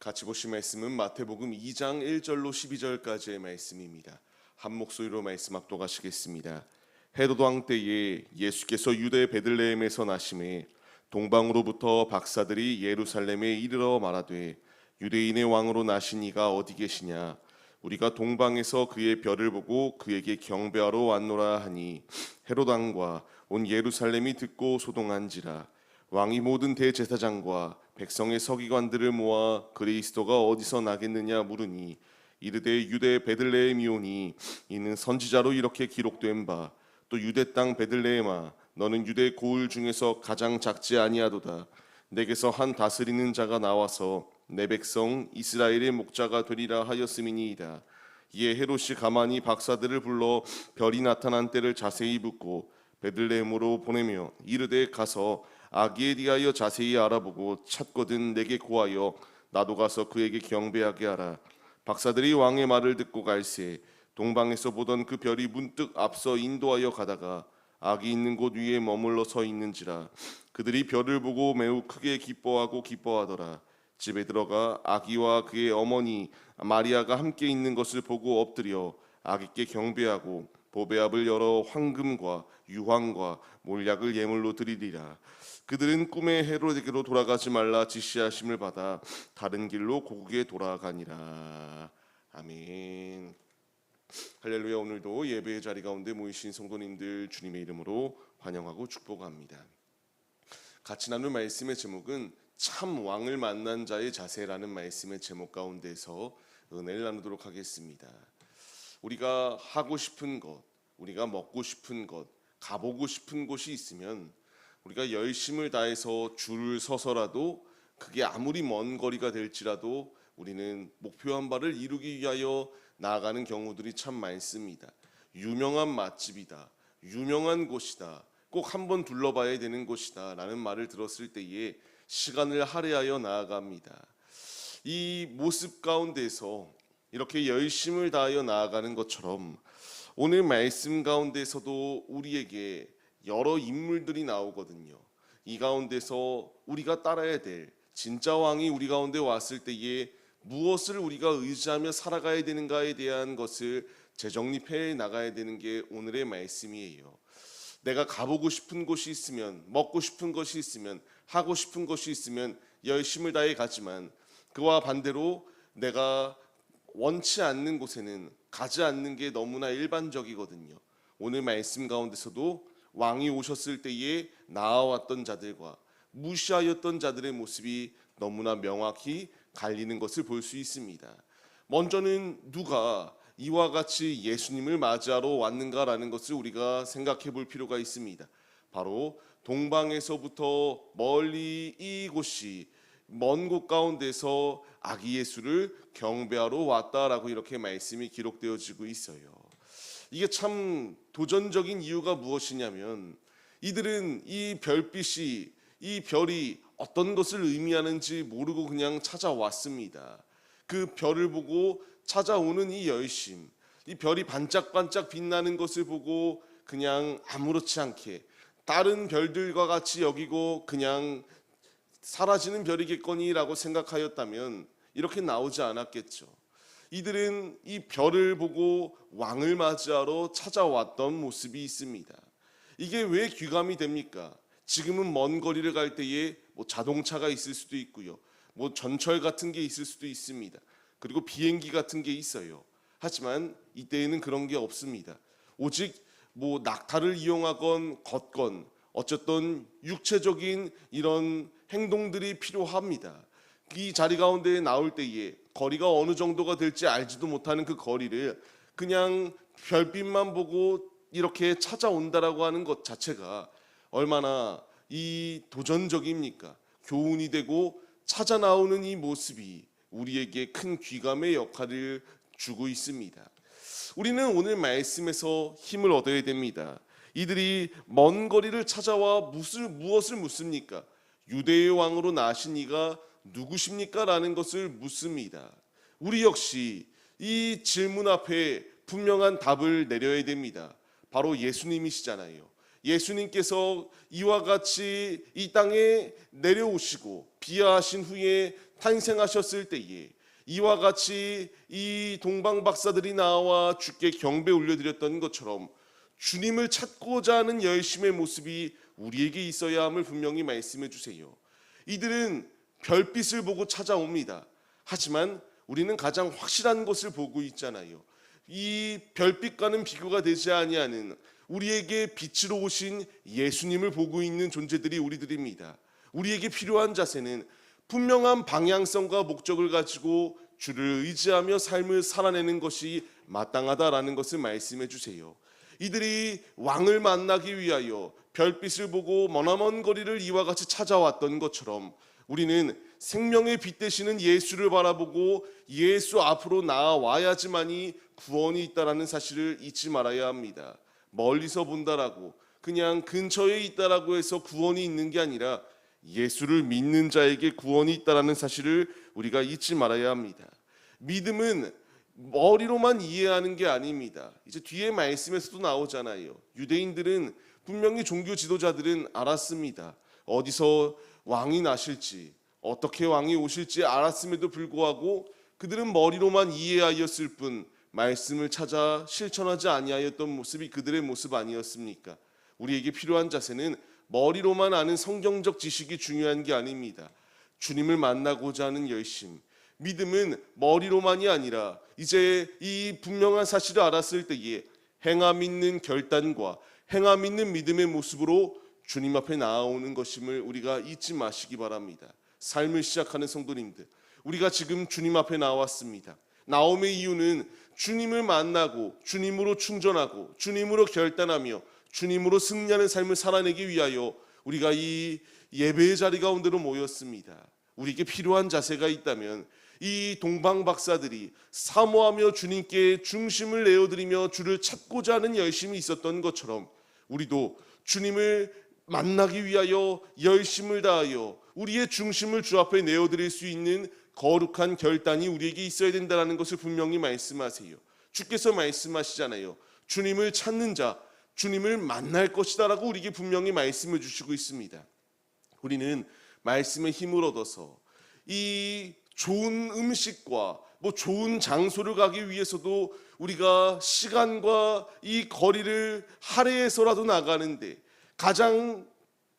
같이 보실 말씀은 마태복음 2장 1절로 12절까지의 말씀입니다. 한 목소리로 말씀 합독하시겠습니다. 헤로드 왕 때에 예수께서 유대 베들레헴에서 나심에 동방으로부터 박사들이 예루살렘에 이르러 말하되 유대인의 왕으로 나신 이가 어디 계시냐? 우리가 동방에서 그의 별을 보고 그에게 경배하러 왔노라 하니 헤로드 왕과 온 예루살렘이 듣고 소동한지라. 왕이 모든 대제사장과 백성의 서기관들을 모아 그리스도가 어디서 나겠느냐 물으니 이르되 유대 베들레헴이오니 이는 선지자로 이렇게 기록된 바 또 유대 땅 베들레헴아 너는 유대 고을 중에서 가장 작지 아니하도다. 내게서 한 다스리는 자가 나와서 내 백성 이스라엘의 목자가 되리라 하였음이니이다. 이에 헤롯이 가만히 박사들을 불러 별이 나타난 때를 자세히 묻고 베들레헴으로 보내며 이르되 가서 아기에 대하여 자세히 알아보고 찾거든 내게 고하여 나도 가서 그에게 경배하게 하라. 박사들이 왕의 말을 듣고 갈새 동방에서 보던 그 별이 문득 앞서 인도하여 가다가 아기 있는 곳 위에 머물러 서 있는지라. 그들이 별을 보고 매우 크게 기뻐하더라. 집에 들어가 아기와 그의 어머니 마리아가 함께 있는 것을 보고 엎드려 아기께 경배하고 보배압을 열어 황금과 유황과 몰약을 예물로 드리리라. 그들은 꿈에 헤롯에게로 돌아가지 말라 지시하심을 받아 다른 길로 고국에 돌아가니라. 아멘. 할렐루야. 오늘도 예배의 자리 가운데 모이신 성도님들 주님의 이름으로 환영하고 축복합니다. 같이 나눌 말씀의 제목은 참 왕을 만난 자의 자세라는 말씀의 제목 가운데서 은혜를 나누도록 하겠습니다. 우리가 하고 싶은 것, 우리가 먹고 싶은 것, 가보고 싶은 곳이 있으면 우리가 열심을 다해서 줄을 서서라도 그게 아무리 먼 거리가 될지라도 우리는 목표한 바를 이루기 위하여 나아가는 경우들이 참 많습니다. 유명한 맛집이다, 유명한 곳이다, 꼭 한번 둘러봐야 되는 곳이다 라는 말을 들었을 때에 시간을 할애하여 나아갑니다. 이 모습 가운데서 이렇게 열심을 다하여 나아가는 것처럼 오늘 말씀 가운데서도 우리에게 여러 인물들이 나오거든요. 이 가운데서 우리가 따라야 될 진짜 왕이 우리 가운데 왔을 때에 무엇을 우리가 의지하며 살아가야 되는가에 대한 것을 재정립해 나가야 되는 게 오늘의 말씀이에요. 내가 가보고 싶은 곳이 있으면, 먹고 싶은 것이 있으면, 하고 싶은 것이 있으면 열심을 다해 가지만 그와 반대로 내가 원치 않는 곳에는 가지 않는 게 너무나 일반적이거든요. 오늘 말씀 가운데서도 왕이 오셨을 때에 나아왔던 자들과 무시하였던 자들의 모습이 너무나 명확히 갈리는 것을 볼 수 있습니다. 먼저는 누가 이와 같이 예수님을 맞이하러 왔는가라는 것을 우리가 생각해 볼 필요가 있습니다. 바로 동방에서부터 멀리 이곳이 먼 곳 가운데서 아기 예수를 경배하러 왔다라고 이렇게 말씀이 기록되어지고 있어요. 이게 참 도전적인 이유가 무엇이냐면 이들은 이 별빛이, 이 별이 어떤 것을 의미하는지 모르고 그냥 찾아왔습니다. 그 별을 보고 찾아오는 이 열심, 이 별이 반짝반짝 빛나는 것을 보고 그냥 아무렇지 않게 다른 별들과 같이 여기고 그냥 사라지는 별이겠거니라고 생각하였다면 이렇게 나오지 않았겠죠. 이들은 이 별을 보고 왕을 맞이하러 찾아왔던 모습이 있습니다. 이게 왜 귀감이 됩니까? 지금은 먼 거리를 갈 때에 자동차가 있을 수도 있고요, 전철 같은 게 있을 수도 있습니다. 그리고 비행기 같은 게 있어요. 하지만 이때에는 그런 게 없습니다. 오직 낙타를 이용하건 걷건 어쨌든 육체적인 이런 행동들이 필요합니다. 이 자리 가운데 나올 때에 거리가 어느 정도가 될지 알지도 못하는 그 거리를 그냥 별빛만 보고 이렇게 찾아온다라고 하는 것 자체가 얼마나 이 도전적입니까? 교훈이 되고 찾아 나오는 이 모습이 우리에게 큰 귀감의 역할을 주고 있습니다. 우리는 오늘 말씀에서 힘을 얻어야 됩니다. 이들이 먼 거리를 찾아와 무엇을 묻습니까? 유대의 왕으로 나신 이가 누구십니까? 라는 것을 묻습니다. 우리 역시 이 질문 앞에 분명한 답을 내려야 됩니다. 바로 예수님이시잖아요. 예수님께서 이와 같이 이 땅에 내려오시고 비하하신 후에 탄생하셨을 때에 이와 같이 이 동방 박사들이 나와 주께 경배 올려드렸던 것처럼 주님을 찾고자 하는 열심의 모습이 우리에게 있어야 함을 분명히 말씀해 주세요. 이들은 별빛을 보고 찾아옵니다. 하지만 우리는 가장 확실한 것을 보고 있잖아요. 이 별빛과는 비교가 되지 아니하는 우리에게 빛으로 오신 예수님을 보고 있는 존재들이 우리들입니다. 우리에게 필요한 자세는 분명한 방향성과 목적을 가지고 주를 의지하며 삶을 살아내는 것이 마땅하다라는 것을 말씀해 주세요. 이들이 왕을 만나기 위하여 별빛을 보고 머나먼 거리를 이와 같이 찾아왔던 것처럼 우리는 생명의 빛 되시는 예수를 바라보고 예수 앞으로 나아와야지만이 구원이 있다라는 사실을 잊지 말아야 합니다. 멀리서 본다라고 그냥 근처에 있다라고 해서 구원이 있는 게 아니라 예수를 믿는 자에게 구원이 있다라는 사실을 우리가 잊지 말아야 합니다. 믿음은 머리로만 이해하는 게 아닙니다. 이제 뒤에 말씀에서도 나오잖아요. 유대인들은 분명히 종교 지도자들은 알았습니다. 어디서 왕이 나실지 어떻게 왕이 오실지 알았음에도 불구하고 그들은 머리로만 이해하였을 뿐 말씀을 찾아 실천하지 아니하였던 모습이 그들의 모습 아니었습니까? 우리에게 필요한 자세는 머리로만 아는 성경적 지식이 중요한 게 아닙니다. 주님을 만나고자 하는 열심, 믿음은 머리로만이 아니라 이제 이 분명한 사실을 알았을 때에 행함 있는 결단과 행함 있는 믿음의 모습으로 주님 앞에 나아오는 것임을 우리가 잊지 마시기 바랍니다. 삶을 시작하는 성도님들, 우리가 지금 주님 앞에 나왔습니다. 나옴의 이유는 주님을 만나고 주님으로 충전하고 주님으로 결단하며 주님으로 승리하는 삶을 살아내기 위하여 우리가 이 예배의 자리 가운데로 모였습니다. 우리에게 필요한 자세가 있다면 이 동방 박사들이 사모하며 주님께 중심을 내어드리며 주를 찾고자 하는 열심이 있었던 것처럼 우리도 주님을 만나기 위하여 열심을 다하여 우리의 중심을 주 앞에 내어드릴 수 있는 거룩한 결단이 우리에게 있어야 된다는 것을 분명히 말씀하세요. 주께서 말씀하시잖아요. 주님을 찾는 자, 주님을 만날 것이다 라고 우리에게 분명히 말씀을 주시고 있습니다. 우리는 말씀의 힘을 얻어서 이 좋은 음식과 좋은 장소를 가기 위해서도 우리가 시간과 이 거리를 할애해서라도 나가는데 가장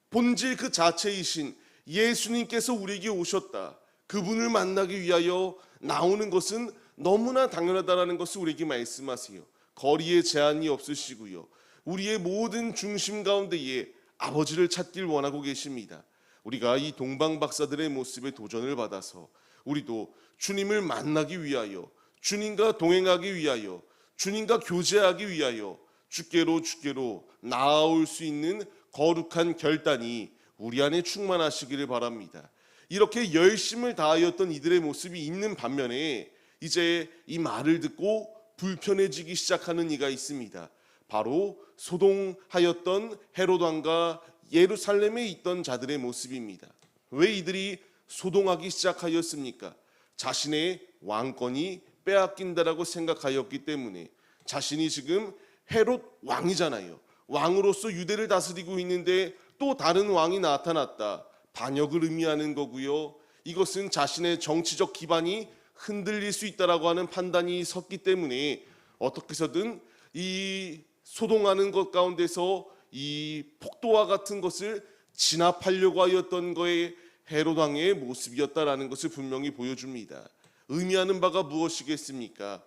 본질 그 자체이신 예수님께서 우리에게 오셨다. 그분을 만나기 위하여 나오는 것은 너무나 당연하다라는 것을 우리에게 말씀하세요. 거리에 제한이 없으시고요. 우리의 모든 중심 가운데에 아버지를 찾길 원하고 계십니다. 우리가 이 동방 박사들의 모습에 도전을 받아서 우리도 주님을 만나기 위하여 주님과 동행하기 위하여 주님과 교제하기 위하여 주께로 나아올 수 있는 거룩한 결단이 우리 안에 충만하시기를 바랍니다. 이렇게 열심을 다하였던 이들의 모습이 있는 반면에 이제 이 말을 듣고 불편해지기 시작하는 이가 있습니다. 바로 소동하였던 헤롯 왕과 예루살렘에 있던 자들의 모습입니다. 왜 이들이 소동하기 시작하였습니까? 자신의 왕권이 빼앗긴다라고 생각하였기 때문에 자신이 지금 헤롯 왕이잖아요. 왕으로서 유대를 다스리고 있는데 또 다른 왕이 나타났다. 반역을 의미하는 거고요. 이것은 자신의 정치적 기반이 흔들릴 수 있다라고 하는 판단이 섰기 때문에 어떻게 해서든 이 소동하는 것 가운데서 이 폭도와 같은 것을 진압하려고 하였던 거에 헤롯 왕의 모습이었다라는 것을 분명히 보여줍니다. 의미하는 바가 무엇이겠습니까?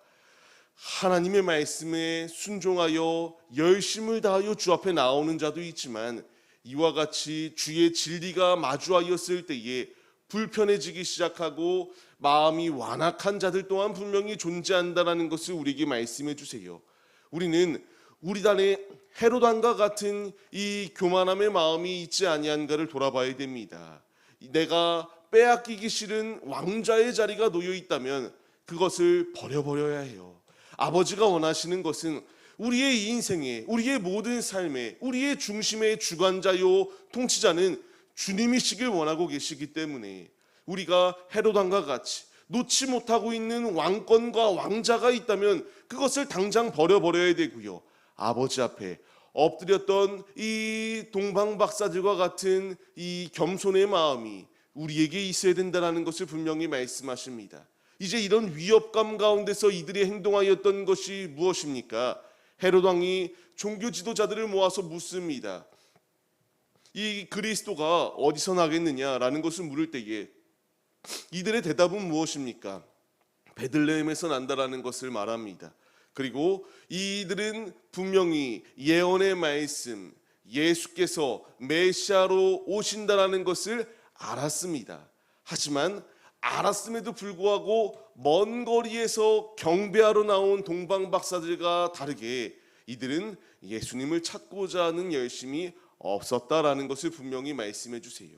하나님의 말씀에 순종하여 열심을 다하여 주 앞에 나오는 자도 있지만 이와 같이 주의 진리가 마주하였을 때에 불편해지기 시작하고 마음이 완악한 자들 또한 분명히 존재한다라는 것을 우리에게 말씀해 주세요. 우리는 우리 안에 헤롯 왕과 같은 이 교만함의 마음이 있지 아니한가를 돌아봐야 됩니다. 내가 빼앗기기 싫은 왕자의 자리가 놓여 있다면 그것을 버려야 해요. 아버지가 원하시는 것은 우리의 인생에, 우리의 모든 삶에, 우리의 중심의 주관자요 통치자는 주님이시길 원하고 계시기 때문에 우리가 헤롯 왕과 같이 놓지 못하고 있는 왕권과 왕자가 있다면 그것을 당장 버려야 되고요. 아버지 앞에 엎드렸던 이 동방 박사들과 같은 이 겸손의 마음이 우리에게 있어야 된다는 것을 분명히 말씀하십니다. 이제 이런 위협감 가운데서 이들이 행동하였던 것이 무엇입니까? 헤롯 왕이 종교 지도자들을 모아서 묻습니다. 이 그리스도가 어디서 나겠느냐라는 것을 물을 때에 이들의 대답은 무엇입니까? 베들레헴에서 난다라는 것을 말합니다. 그리고 이들은 분명히 예언의 말씀, 예수께서 메시아로 오신다라는 것을 알았습니다. 하지만 알았음에도 불구하고 먼 거리에서 경배하러 나온 동방 박사들과 다르게 이들은 예수님을 찾고자 하는 열심이 없었다라는 것을 분명히 말씀해 주세요.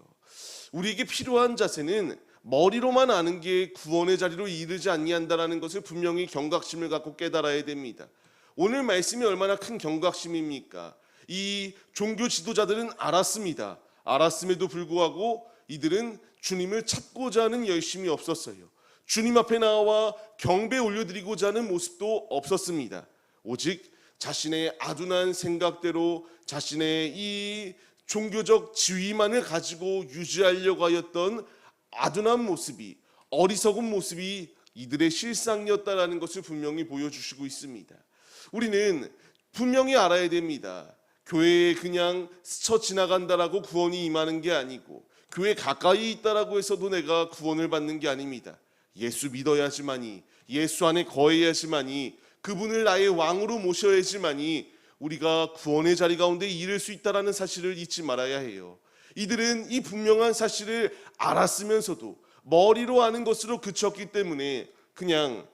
우리에게 필요한 자세는 머리로만 아는 게 구원의 자리로 이르지 아니한다라는 것을 분명히 경각심을 갖고 깨달아야 됩니다. 오늘 말씀이 얼마나 큰 경각심입니까? 이 종교 지도자들은 알았습니다. 알았음에도 불구하고 이들은 주님을 찾고자 하는 열심이 없었어요. 주님 앞에 나와 경배 올려드리고자 하는 모습도 없었습니다. 오직 자신의 아둔한 생각대로 자신의 이 종교적 지위만을 가지고 유지하려고 하였던 아둔한 모습이, 어리석은 모습이 이들의 실상이었다라는 것을 분명히 보여주시고 있습니다. 우리는 분명히 알아야 됩니다. 교회에 그냥 스쳐 지나간다라고 구원이 임하는 게 아니고, 교회 가까이 있다라고 해서도 내가 구원을 받는 게 아닙니다. 예수 믿어야지만이, 예수 안에 거해야지만이, 그분을 나의 왕으로 모셔야지만이 우리가 구원의 자리 가운데 이를 수 있다라는 사실을 잊지 말아야 해요. 이들은 이 분명한 사실을 알았으면서도 머리로 아는 것으로 그쳤기 때문에 그냥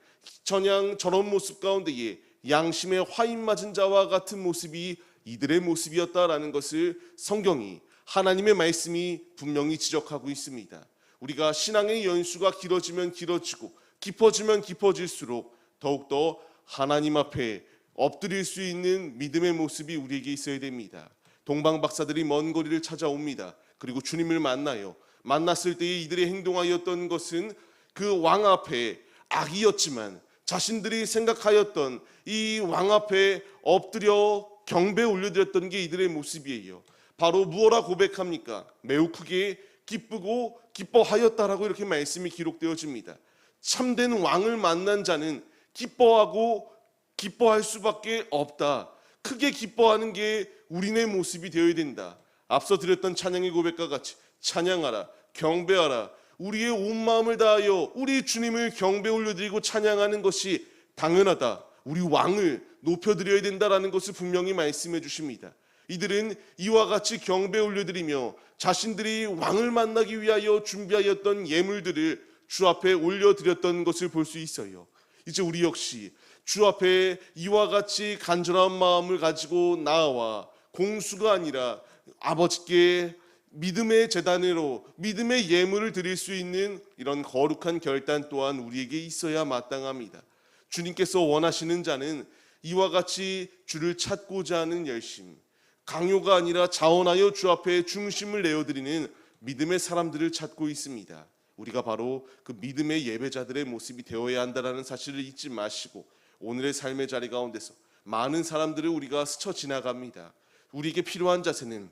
저런 모습 가운데에 양심에 화인 맞은 자와 같은 모습이 이들의 모습이었다라는 것을 성경이, 하나님의 말씀이 분명히 지적하고 있습니다. 우리가 신앙의 연수가 길어지면 길어지고 깊어지면 깊어질수록 더욱더 하나님 앞에 엎드릴 수 있는 믿음의 모습이 우리에게 있어야 됩니다. 동방 박사들이 먼 거리를 찾아옵니다. 그리고 주님을 만나요. 만났을 때에 이들이 행동하였던 것은 그 왕 앞에 악이었지만 자신들이 생각하였던 이 왕 앞에 엎드려 경배 올려드렸던 게 이들의 모습이에요. 바로 무엇라 고백합니까? 매우 크게 기쁘고 기뻐하였다라고 이렇게 말씀이 기록되어집니다. 참된 왕을 만난 자는 기뻐할 수밖에 없다. 크게 기뻐하는 게 우리네 모습이 되어야 된다. 앞서 드렸던 찬양의 고백과 같이 찬양하라, 경배하라, 우리의 온 마음을 다하여 우리 주님을 경배 올려드리고 찬양하는 것이 당연하다. 우리 왕을 높여드려야 된다라는 것을 분명히 말씀해 주십니다. 이들은 이와 같이 경배 올려드리며 자신들이 왕을 만나기 위하여 준비하였던 예물들을 주 앞에 올려드렸던 것을 볼 수 있어요. 이제 우리 역시 주 앞에 이와 같이 간절한 마음을 가지고 나아와 공수가 아니라 아버지께 믿음의 제단으로 믿음의 예물을 드릴 수 있는 이런 거룩한 결단 또한 우리에게 있어야 마땅합니다. 주님께서 원하시는 자는 이와 같이 주를 찾고자 하는 열심, 강요가 아니라 자원하여 주 앞에 중심을 내어드리는 믿음의 사람들을 찾고 있습니다. 우리가 바로 그 믿음의 예배자들의 모습이 되어야 한다는 사실을 잊지 마시고 오늘의 삶의 자리 가운데서 많은 사람들을 우리가 스쳐 지나갑니다. 우리에게 필요한 자세는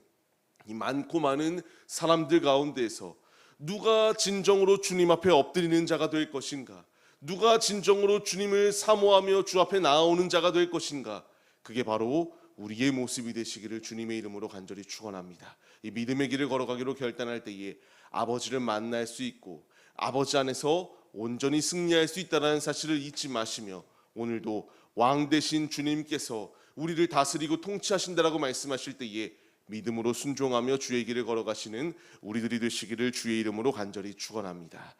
이 많고 많은 사람들 가운데에서 누가 진정으로 주님 앞에 엎드리는 자가 될 것인가, 누가 진정으로 주님을 사모하며 주 앞에 나아오는 자가 될 것인가, 그게 바로 우리의 모습이 되시기를 주님의 이름으로 간절히 축원합니다. 이 믿음의 길을 걸어가기로 결단할 때에 아버지를 만날 수 있고 아버지 안에서 온전히 승리할 수 있다는 사실을 잊지 마시며 오늘도 왕 되신 주님께서 우리를 다스리고 통치하신다라고 말씀하실 때에 믿음으로 순종하며 주의 길을 걸어가시는 우리들이 되시기를 주의 이름으로 간절히 축원합니다.